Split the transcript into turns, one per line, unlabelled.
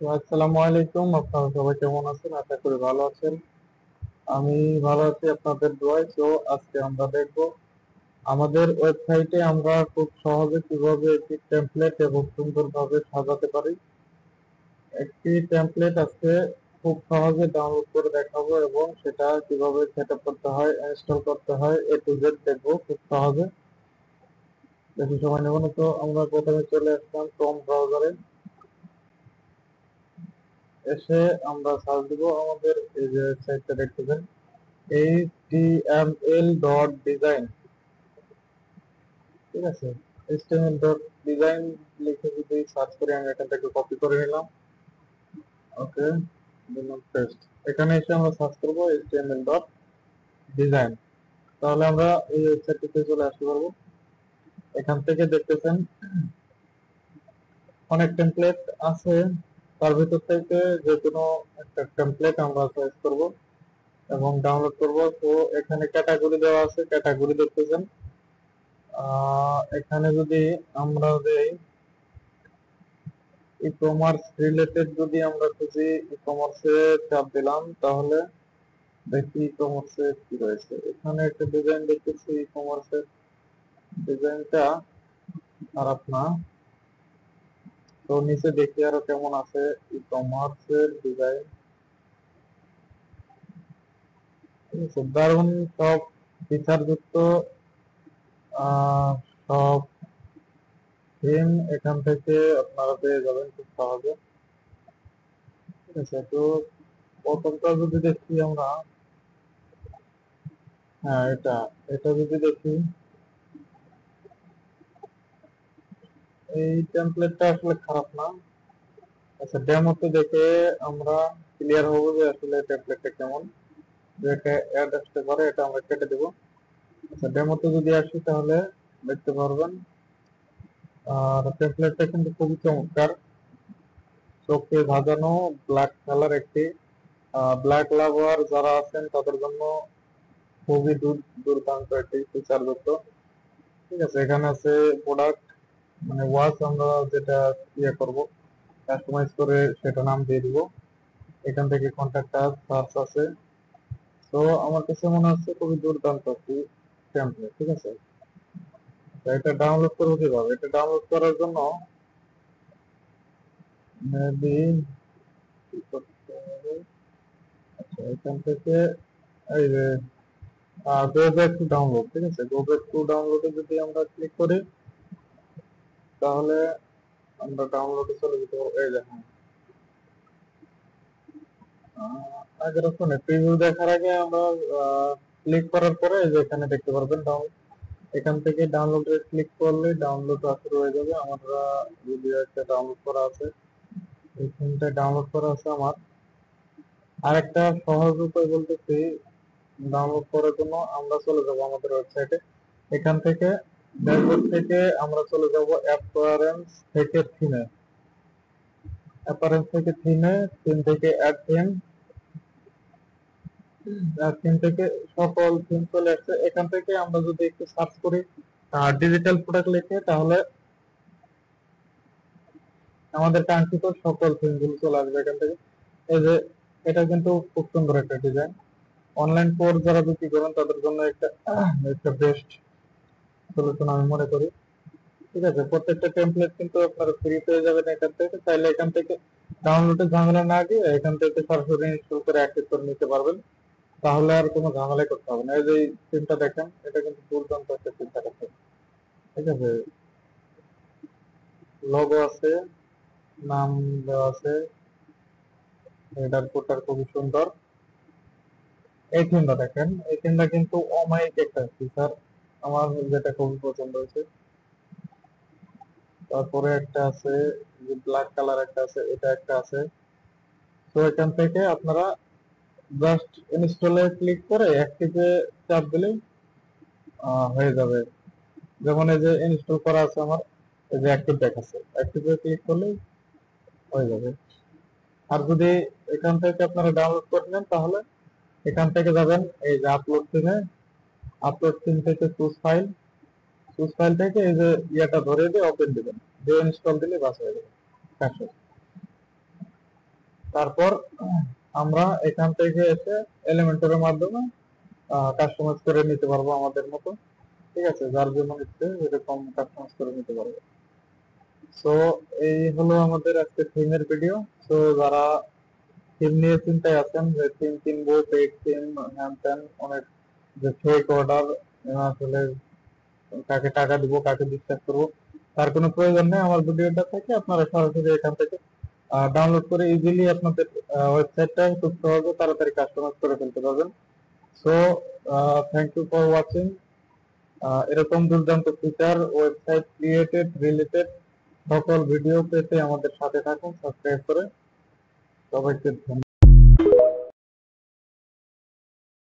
তো আসসালামু আলাইকুম, আপনারা সবাই কেমন আছেন? আশা করি ভালো আছেন। আমি ভালো আছি আপনাদের দোয়ায়। তো আজকে আমরা দেখব আমাদের ওয়েবসাইটে আমরা খুব সহজে কিভাবে একটি টেমপ্লেট এবং সুন্দরভাবে সাজাতে পারি। একটি টেমপ্লেট আজকে খুব সহজে ডাউনলোড করে দেখাবো এবং সেটা কিভাবে সেটআপ করতে হয়, ইনস্টল করতে হয়, এ টু জেড দেখবো খুব সহজে। বেশি সময় নেব না। তো আমরা প্রথমে চলে আসলাম ক্রোম ব্রাউজারে। এসে আমরা সার্চ দিব আমাদের এই যে সাইটটা দেখতেছেন html.design। ঠিক আছে, html.design লিখে যদি সার্চ করি, আমি এখান থেকে কপি করে নিলাম। ওকে, দিলাম পেস্ট। এখানে এসে আমরা সার্চ করব html.design। তাহলে আমরা এই ওয়েবসাইটটিতে চলে আসতে পারবো। এখান থেকে দেখতেছেন অনেক টেমপ্লেট আছে, তার ভিতর থেকে যে কোনো একটা টেমপ্লেট আমরা চয়েস করব এবং ডাউনলোড করব। তো এখানে ক্যাটাগরি দেওয়া আছে, ক্যাটাগরি দেখতেছেন। এখানে যদি আমরা দেই ই কমার্স রিলেটেড, যদি আমরা খুঁজি ই কমার্সে চাপ দিলাম, তাহলে দেখি ই কমার্সে কি রয়েছে। এখানে একটা ডিজাইন দেখতেছি, ই কমার্সের ডিজাইনটা খারাপ না। তো নিচে দেখি আরো কেমন আছে ই কমার্সের ডিজাইন। ঠিক আছে, দারুণ সব ফিচার যুক্ত সব থিম এখান থেকে আপনারা পেয়ে যাবেন খুব সহজে। ঠিক আছে, তো প্রথমটা যদি দেখি আমরা, হ্যাঁ এটা এটা যদি দেখি, এই টেমপ্লেটটা আসলে খারাপ না। আচ্ছা, ডেমোতে দেখে আমরা ক্লিয়ার হবো যে আসলে টেমপ্লেটটা কেমন। যেটা অ্যাড আসতে পারে এটা আমরা কেটে দেবো। আচ্ছা, ডেমোতে যদি আসি তাহলে দেখতে পারবেন। আর টেমপ্লেটটা কিন্তু খুবই চমৎকার, চোখে ধাঁধানো ব্ল্যাক কালার একটি, ব্ল্যাক লাভার যারা আছেন তাদের জন্য খুবই দুর্দান্ত একটি ফিচার যুক্ত। ঠিক আছে, এখানে আছে প্রোডাক্ট, মানে ওয়াচ আমরা যেটা ইয়ে করব, কাস্টমাইজ করে সেটা নাম দিয়ে দিব। এখান থেকে কন্ট্যাক্ট আস, সার্চ আছে। তো আমার কাছে মনে হচ্ছে খুবই দুর্দান্ত একটি টেমপ্লেট। ঠিক আছে, তো এটা ডাউনলোড করবো কিভাবে? এটা ডাউনলোড করার জন্য মেবি কি করতে হবে, আচ্ছা এখান থেকে এই যে গো ব্যাক টু ডাউনলোড। ঠিক আছে, গো ব্যাক টু ডাউনলোডে যদি আমরা ক্লিক করি, তাহলে আমরা ডাউনলোডে চলে যেতে পারবো। এই দেখুন, আগের অপশনে প্রিভিউ দেখার আগে আমরা ক্লিক করার পরে এই যে এখানে দেখতে পারবেন ডাউনলোড। এখান থেকে ডাউনলোডে ক্লিক করলে ডাউনলোড শুরু হয়ে যাবে। আমরা ভিডিও একটা ডাউনলোড করা আছে, এইখানটায় ডাউনলোড করা আছে আমার। আরেকটা সহজ উপায় বলতেছি, ডাউনলোড করার জন্য আমরা চলে যাব আমাদের ওয়েবসাইটে। এখান থেকে ড্যাশবোর্ড থেকে আমরা চলে যাব অ্যাপারেন্স থেকে থিমে, অ্যাপারেন্স থেকে থিমে, থিম থেকে অ্যাড থিম, থিম থেকে সকল থিম চলে আসছে। এখান থেকে আমরা যদি একটু সার্চ করি ডিজিটাল প্রোডাক্ট লিখে, তাহলে আমাদের কাঙ্ক্ষিত সকল থিম গুলো চলে আসবে এখান থেকে। এই যে এটা কিন্তু খুব সুন্দর একটা ডিজাইন। অনলাইন কোর্স যারা বিক্রি করেন তাদের জন্য একটা একটা বেস্ট সলিউশন আমি মনে করি। ঠিক আছে, প্রত্যেকটা টেমপ্লেট কিন্তু আপনারা ফ্রি পেয়ে যাবেন এখান থেকে। চাইলে এখান থেকে ডাউনলোডের ঝামেলা না দিয়ে এখান থেকে সরাসরি ইনস্টল করে অ্যাক্টিভ করে নিতে পারবেন। তাহলে আর কোনো ঝামেলাই করতে হবে না। এই যে থিমটা দেখেন, এটা কিন্তু দুর্দান্ত একটা চিন্তা আছে। ঠিক আছে, লোগো আছে, নাম দেওয়া আছে, হেডার ফুটার খুবই সুন্দর। এই থিমটা দেখেন, এই থিমটা কিন্তু অমায়িক একটা ফিচার, আমার যেটা খুবই পছন্দ হয়েছে। তারপরে একটা আছে যে ব্ল্যাক কালার একটা আছে, এটা একটা আছে। তো এখান থেকে আপনারা জাস্ট ইনস্টলে ক্লিক করে অ্যাক্টিভে চাপ দিলেই হয়ে যাবে। যেমন এই যে ইনস্টল করা আছে আমার, এই যে অ্যাক্টিভ দেখাচ্ছে, অ্যাক্টিভে ক্লিক করলেই হয়ে যাবে। আর যদি এখান থেকে আপনারা ডাউনলোড করে নেন, তাহলে এখান থেকে যাবেন এই যে আপলোড থিমে, আপলোড থিম থেকে চুজ ফাইল, চুজ ফাইল থেকে এই যে ইয়েটা ধরে দিয়ে ওপেন দিবেন, দিয়ে ইনস্টল দিলে বাস হয়ে যাবে। তারপর আমরা এখান থেকে এসে এলিমেন্টরের মাধ্যমে কাস্টমাইজ করে নিতে পারবো আমাদের মতো। ঠিক আছে, যার যেমন ইচ্ছে এরকম কাস্টমাইজ করে নিতে পারবো। সো এই হলো আমাদের আজকে থিমের ভিডিও। সো যারা থিম নিয়ে চিন্তায় আছেন যে থিম কিনবো, পেড থিম, হ্যান ত্যান অনেক, যে ফেক অর্ডার, আসলে কাকে টাকা দিব, কাকে বিশ্বাস করবো, তার কোনো প্রয়োজন নেই। আমার ভিডিওটা থেকে আপনারা সরাসরি এখান থেকে ডাউনলোড করে ইজিলি আপনাদের ওয়েবসাইটটা খুব সহজে তাড়াতাড়ি কাস্টমাইজ করে ফেলতে পারবেন। So thank you for watching. এরকম দুর্দান্ত ফিচার, ওয়েবসাইট ক্রিয়েটেড রিলেটেড সকল ভিডিও পেতে আমাদের সাথে থাকুন, সাবস্ক্রাইব করে। সবাইকে ধন্যবাদ।